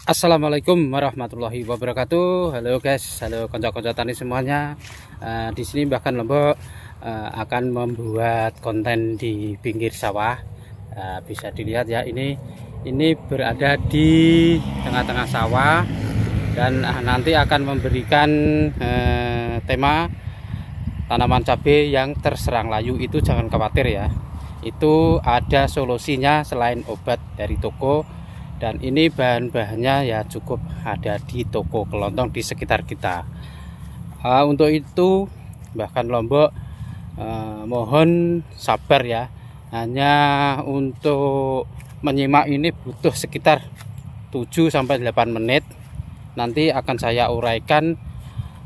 Assalamualaikum warahmatullahi wabarakatuh. Halo guys, halo konco-konco tani semuanya. Di sini bahkan Lombok akan membuat konten di pinggir sawah. Bisa dilihat ya, ini berada di tengah-tengah sawah dan nanti akan memberikan tema tanaman cabai yang terserang layu. Itu jangan khawatir ya, itu ada solusinya selain obat dari toko. Dan ini bahan-bahannya ya cukup ada di toko kelontong di sekitar kita. Untuk itu bahkan Lombok mohon sabar ya. Hanya untuk menyimak ini butuh sekitar 7-8 menit. Nanti akan saya uraikan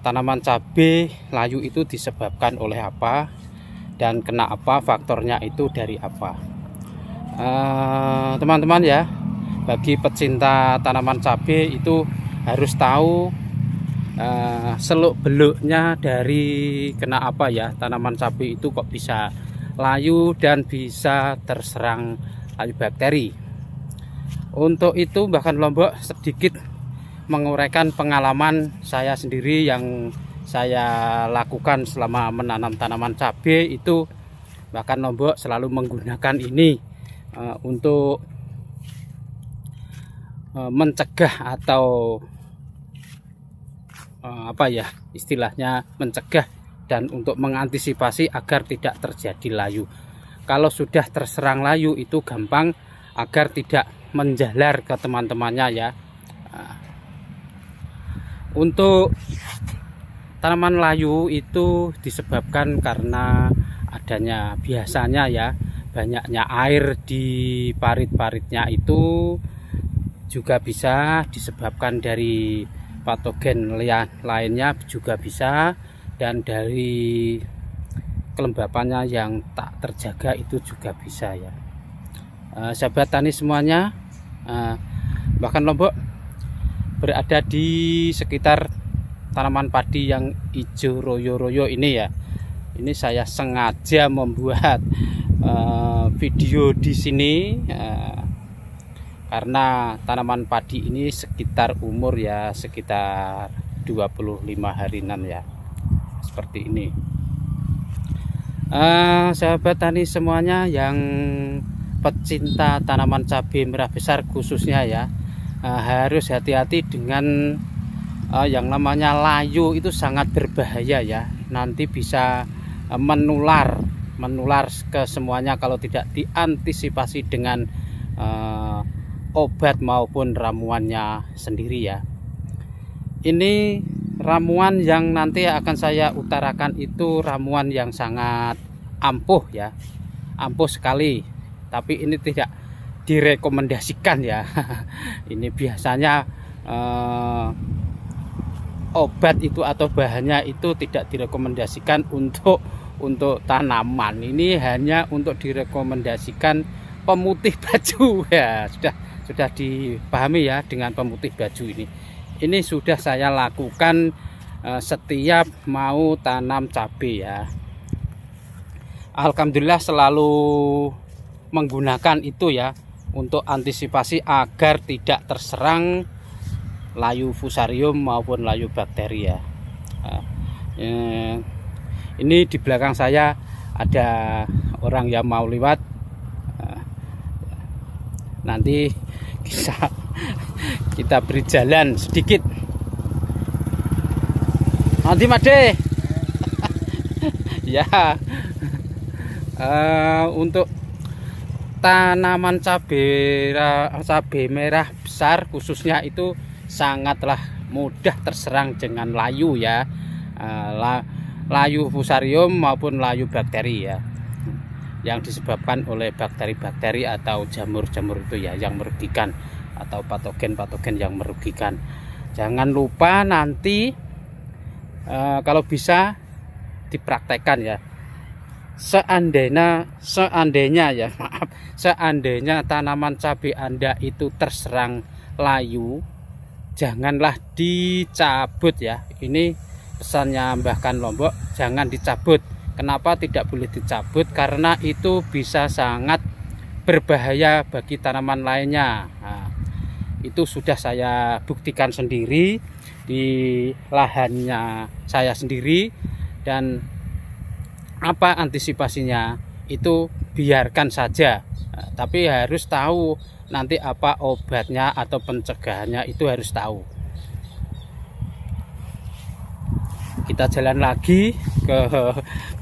tanaman cabai layu itu disebabkan oleh apa dan kena apa, faktornya itu dari apa. Teman-teman ya, bagi pecinta tanaman cabai itu harus tahu seluk beluknya dari kena apa ya tanaman cabai itu kok bisa layu dan bisa terserang layu bakteri. Untuk itu bahkan Lombok sedikit menguraikan pengalaman saya sendiri yang saya lakukan selama menanam tanaman cabai itu. Bahkan Lombok selalu menggunakan ini untuk mencegah atau apa ya istilahnya, mencegah dan untuk mengantisipasi agar tidak terjadi layu. Kalau sudah terserang layu itu gampang agar tidak menjalar ke teman-temannya ya. Untuk tanaman layu itu disebabkan karena adanya biasanya ya banyaknya air di parit-paritnya, itu juga bisa disebabkan dari patogen lainnya juga bisa, dan dari kelembapannya yang tak terjaga itu juga bisa ya. Sahabat tani semuanya, bahkan Lombok berada di sekitar tanaman padi yang hijau royo-royo ini ya. Ini saya sengaja membuat video di sini karena tanaman padi ini sekitar umur ya sekitar 25 harian ya, seperti ini. Sahabat tani semuanya yang pecinta tanaman cabai merah besar khususnya ya, harus hati-hati dengan yang namanya layu. Itu sangat berbahaya ya, nanti bisa menular ke semuanya kalau tidak diantisipasi dengan obat maupun ramuannya sendiri ya. Ini ramuan yang nanti akan saya utarakan itu ramuan yang sangat ampuh ya, ampuh sekali, tapi ini tidak direkomendasikan ya. Ini biasanya obat itu atau bahannya itu tidak direkomendasikan untuk tanaman. Ini hanya untuk direkomendasikan pemutih baju ya. Sudah dipahami ya dengan pemutih baju ini. Ini sudah saya lakukan setiap mau tanam cabai ya. Alhamdulillah selalu menggunakan itu ya untuk antisipasi agar tidak terserang layu fusarium maupun layu bakteri ya. Ini di belakang saya ada orang yang mau lewat. Nanti kita beri jalan sedikit. Nanti Made ya. Untuk tanaman cabai merah besar khususnya itu sangatlah mudah terserang dengan layu ya, layu fusarium maupun layu bakteri ya, yang disebabkan oleh bakteri-bakteri atau jamur-jamur itu ya yang merugikan, atau patogen-patogen yang merugikan. Jangan lupa nanti kalau bisa dipraktekkan ya. Seandainya ya, maaf, seandainya tanaman cabai Anda itu terserang layu, janganlah dicabut ya. Ini pesannya bahkan Lombok, jangan dicabut. Kenapa tidak boleh dicabut? Karena itu bisa sangat berbahaya bagi tanaman lainnya. Nah, itu sudah saya buktikan sendiri di lahannya saya sendiri. Dan apa antisipasinya itu biarkan saja, tapi harus tahu nanti apa obatnya atau pencegahannya, itu harus tahu. Kita jalan lagi ke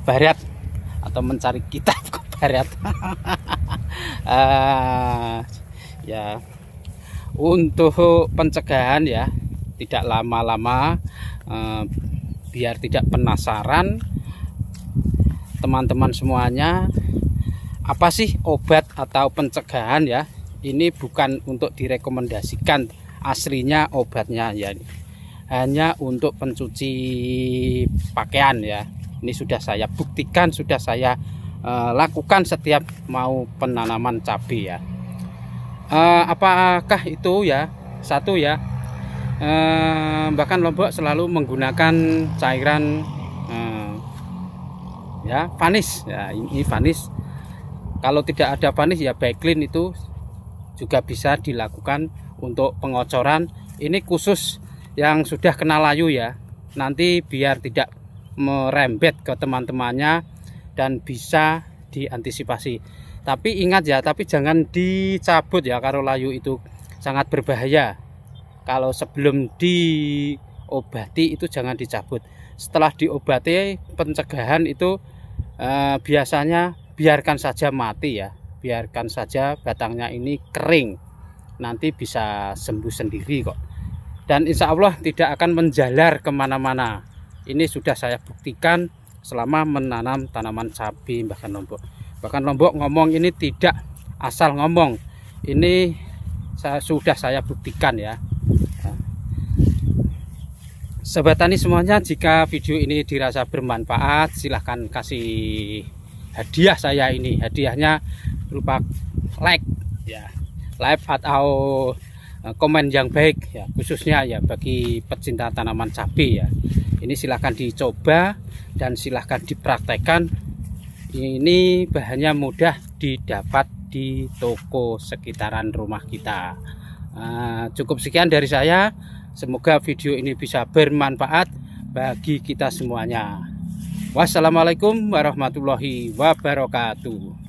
barat atau mencari kitab ke barat. Ya, untuk pencegahan ya, tidak lama-lama, biar tidak penasaran teman-teman semuanya, apa sih obat atau pencegahan ya. Ini bukan untuk direkomendasikan aslinya obatnya ya, hanya untuk pencuci pakaian ya. Ini sudah saya buktikan, sudah saya lakukan setiap mau penanaman cabai ya. Apakah itu ya? Satu ya, bahkan Lombok selalu menggunakan cairan ya vanis ya. Ini vanis, kalau tidak ada vanis ya Baiklin itu juga bisa dilakukan untuk pengocoran. Ini khusus yang sudah kena layu ya, nanti biar tidak merembet ke teman-temannya dan bisa diantisipasi. Tapi ingat ya, tapi jangan dicabut ya, kalau layu itu sangat berbahaya. Kalau sebelum diobati itu jangan dicabut. Setelah diobati pencegahan itu biasanya biarkan saja mati ya, biarkan saja batangnya ini kering, nanti bisa sembuh sendiri kok. Dan insya Allah tidak akan menjalar kemana-mana. Ini sudah saya buktikan selama menanam tanaman cabai Bahkan Lombok. Bahkan Lombok ngomong ini tidak asal ngomong, ini sudah saya buktikan ya. Sobat tani semuanya, jika video ini dirasa bermanfaat, silahkan kasih hadiah saya ini. Hadiahnya berupa like ya, like atau komen yang baik ya, khususnya ya bagi pecinta tanaman cabai ya. Ini silahkan dicoba dan silahkan dipraktekkan. Ini bahannya mudah didapat di toko sekitaran rumah kita. Cukup sekian dari saya. Semoga video ini bisa bermanfaat bagi kita semuanya. Wassalamualaikum warahmatullahi wabarakatuh.